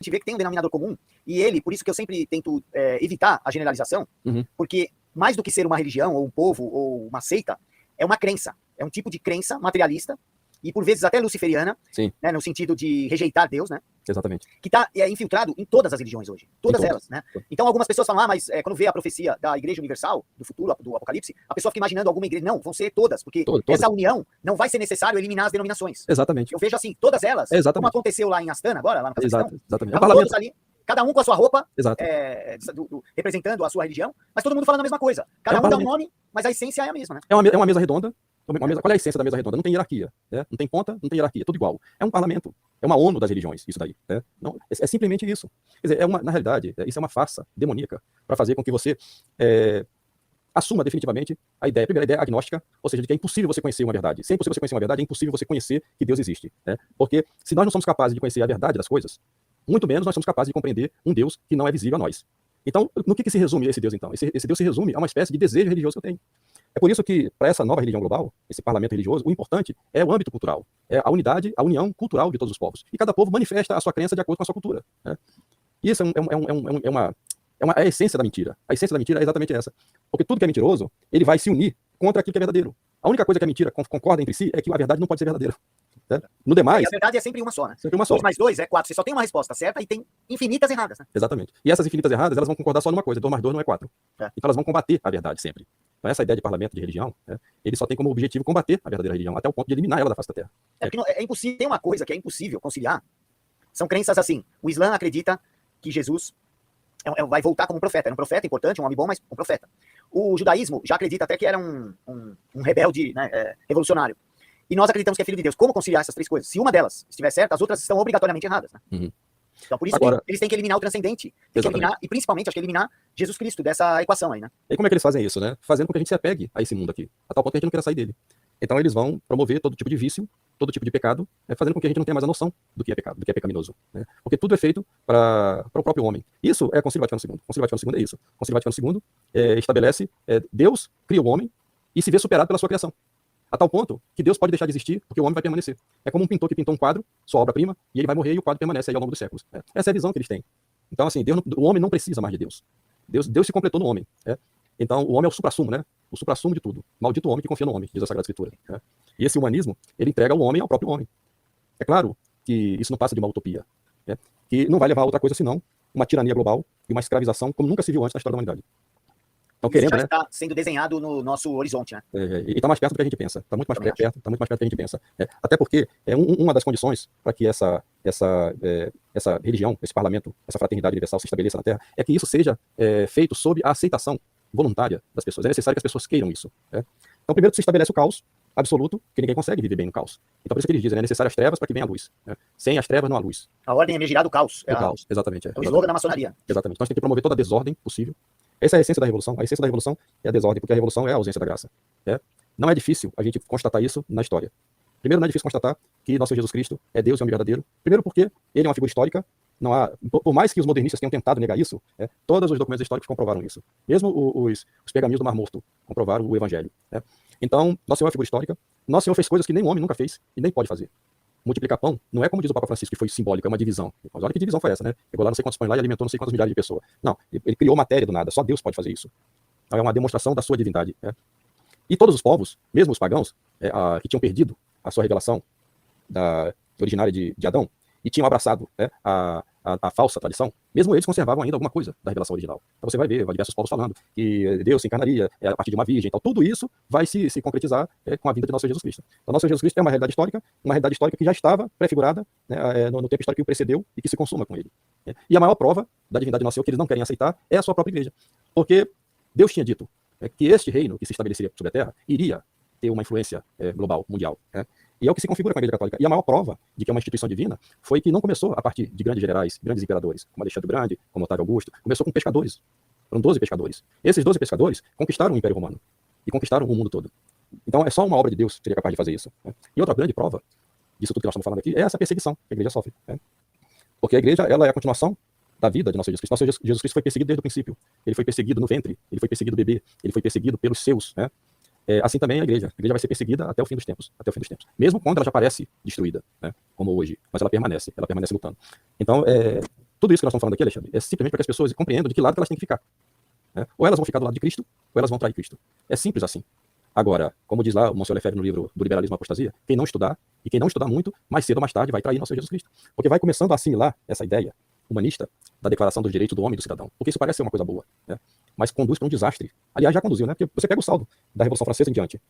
gente vê que tem um denominador comum, e ele, por isso que eu sempre tento evitar a generalização, porque mais do que ser uma religião, ou um povo, ou uma seita, é uma crença. É um tipo de crença materialista, e por vezes até luciferiana, né, no sentido de rejeitar Deus, né? Exatamente. Que está infiltrado em todas as religiões hoje. Todas elas, né? Então algumas pessoas falam, mas quando vê a profecia da Igreja Universal, do futuro, do Apocalipse, a pessoa fica imaginando alguma igreja. Não, vão ser todas, porque essa união não vai ser necessário eliminar as denominações. Exatamente. Eu vejo assim, todas elas, como aconteceu lá em Astana agora, lá no Cazaquistão, exatamente. Todos ali, cada um com a sua roupa, representando a sua religião, mas todo mundo falando a mesma coisa. Cada um dá um nome, mas a essência é a mesma, né? É uma mesa redonda. Qual é a essência da mesa redonda? Não tem hierarquia, né? Não tem ponta, não tem hierarquia, é tudo igual. É um parlamento, é uma ONU das religiões, isso daí. Né? Não, é simplesmente isso. Quer dizer, na realidade, isso é uma farsa demoníaca para fazer com que você assuma definitivamente a primeira ideia agnóstica, ou seja, de que é impossível você conhecer uma verdade. Se é impossível você conhecer uma verdade, é impossível você conhecer que Deus existe. Né? Porque se nós não somos capazes de conhecer a verdade das coisas, muito menos nós somos capazes de compreender um Deus que não é visível a nós. Então, no que se resume esse Deus, então? Esse Deus se resume a uma espécie de desejo religioso que eu tenho. É por isso que, para essa nova religião global, esse parlamento religioso, o importante é o âmbito cultural, é a unidade, a união cultural de todos os povos. E cada povo manifesta a sua crença de acordo com a sua cultura. Né? E isso é a essência da mentira. A essência da mentira é exatamente essa. Porque tudo que é mentiroso, ele vai se unir contra aquilo que é verdadeiro. A única coisa que a mentira concorda entre si é que a verdade não pode ser verdadeira. Né? No demais... a verdade é sempre uma só, né? Sempre uma só. 2 mais 2 é 4. Você só tem uma resposta certa e tem infinitas erradas, né? Exatamente. E essas infinitas erradas, elas vão concordar só numa coisa. 2 mais 2 não é 4. Então elas vão combater a verdade sempre. Então essa ideia de parlamento de religião, né, ele só tem como objetivo combater a verdadeira religião, até o ponto de eliminar ela da face da Terra. É impossível. Tem uma coisa que é impossível conciliar. São crenças assim. O Islã acredita que Jesus vai voltar como um profeta. Era um profeta importante, um homem bom, mas um profeta. O judaísmo já acredita até que era um rebelde, né, revolucionário. E nós acreditamos que é filho de Deus. Como conciliar essas três coisas? Se uma delas estiver certa, as outras estão obrigatoriamente erradas. Né? Então, por isso que eles têm que eliminar o transcendente. Tem que eliminar, e principalmente, acho que eliminar Jesus Cristo dessa equação aí, né? E como é que eles fazem isso, né? Fazendo com que a gente se apegue a esse mundo aqui, a tal ponto que a gente não queira sair dele. Então eles vão promover todo tipo de vício, todo tipo de pecado, fazendo com que a gente não tenha mais a noção do que é pecado, do que é pecaminoso. Né? Porque tudo é feito para o próprio homem. Isso é Concílio Vaticano II. Concílio Vaticano II é isso. Concílio Vaticano II estabelece, Deus cria o homem e se vê superado pela sua criação. A tal ponto que Deus pode deixar de existir porque o homem vai permanecer. É como um pintor que pintou um quadro, sua obra-prima, e ele vai morrer e o quadro permanece aí ao longo dos séculos. Essa é a visão que eles têm. Então, assim, o homem não precisa mais de Deus. Deus se completou no homem. Então, o homem é o suprassumo, né? O suprassumo de tudo. Maldito o homem que confia no homem, diz a Sagrada Escritura. E esse humanismo, ele entrega o homem ao próprio homem. É claro que isso não passa de uma utopia, que não vai levar a outra coisa senão uma tirania global e uma escravização como nunca se viu antes na história da humanidade. Então, isso já está sendo desenhado no nosso horizonte, né? E está mais perto do que a gente pensa. Está muito mais perto do que a gente pensa. Até porque uma das condições para que essa religião, esse parlamento, essa fraternidade universal se estabeleça na Terra, é que isso seja feito sob a aceitação voluntária das pessoas. É necessário que as pessoas queiram isso. Então, primeiro se estabelece o caos absoluto, que ninguém consegue viver bem no caos. Então, por isso que eles dizem, é necessário as trevas para que venha a luz. Sem as trevas não há luz. A ordem emergirá do caos. Do caos, exatamente. É o slogan da maçonaria. Exatamente. Então, a gente tem que promover toda a desordem possível. Essa é a essência da revolução. A essência da revolução é a desordem, porque a revolução é a ausência da graça. Não é difícil a gente constatar isso na história. Primeiro, não é difícil constatar que nosso Jesus Cristo é Deus e homem verdadeiro. Primeiro porque ele é uma figura histórica. Não há, por mais que os modernistas tenham tentado negar isso, todos os documentos históricos comprovaram isso. Mesmo os pergaminhos do Mar Morto comprovaram o Evangelho. Então, Nosso Senhor é uma figura histórica. Nosso Senhor fez coisas que nem o homem nunca fez e nem pode fazer. Multiplicar pão não é como diz o Papa Francisco, que foi simbólico, é uma divisão. Mas olha que divisão foi essa, né? Pegou lá não sei quantos pães lá e alimentou não sei quantas milhares de pessoas. Não, ele criou matéria do nada, só Deus pode fazer isso. Então é uma demonstração da sua divindade. E todos os povos, mesmo os pagãos, que tinham perdido a sua revelação originária de Adão, e tinham abraçado a falsa tradição, mesmo eles conservavam ainda alguma coisa da revelação original. Então você vai ver diversos povos falando que Deus se encarnaria a partir de uma virgem e tal. Tudo isso vai se concretizar com a vinda de nosso Jesus Cristo. Então, nosso Jesus Cristo é uma realidade histórica que já estava prefigurada no tempo histórico que o precedeu e que se consuma com ele. E a maior prova da divindade de nosso Senhor que eles não querem aceitar é a sua própria igreja. Porque Deus tinha dito que este reino que se estabeleceria sobre a Terra iria ter uma influência global, mundial. E é o que se configura com a Igreja Católica. E a maior prova de que é uma instituição divina foi que não começou a partir de grandes generais, grandes imperadores, como Alexandre o Grande, como Otávio Augusto. Começou com pescadores. Foram 12 pescadores. Esses 12 pescadores conquistaram o Império Romano. E conquistaram o mundo todo. Então é só uma obra de Deus que seria capaz de fazer isso. E outra grande prova disso tudo que nós estamos falando aqui é essa perseguição que a Igreja sofre. Porque a Igreja ela é a continuação da vida de nosso Jesus Cristo. Nosso Jesus Cristo foi perseguido desde o princípio. Ele foi perseguido no ventre. Ele foi perseguido bebê. Ele foi perseguido pelos seus, assim também a igreja vai ser perseguida até o fim dos tempos, mesmo quando ela já parece destruída, como hoje, mas ela permanece lutando. Então, Tudo isso que nós estamos falando aqui, Alexandre, é simplesmente para que as pessoas compreendam de que lado que elas têm que ficar. Né? Ou elas vão ficar do lado de Cristo, ou elas vão trair Cristo. É simples assim. Agora, como diz lá o Monsieur Lefebvre no livro do Liberalismo e Apostasia, quem não estudar, e quem não estudar muito, mais cedo ou mais tarde vai trair nosso Senhor Jesus Cristo. Porque vai começando a assimilar essa ideia humanista da Declaração dos Direitos do Homem e do Cidadão. Porque isso parece ser uma coisa boa, né? Mas conduz para um desastre. Aliás, já conduziu, né? Porque você pega o saldo da Revolução Francesa em diante.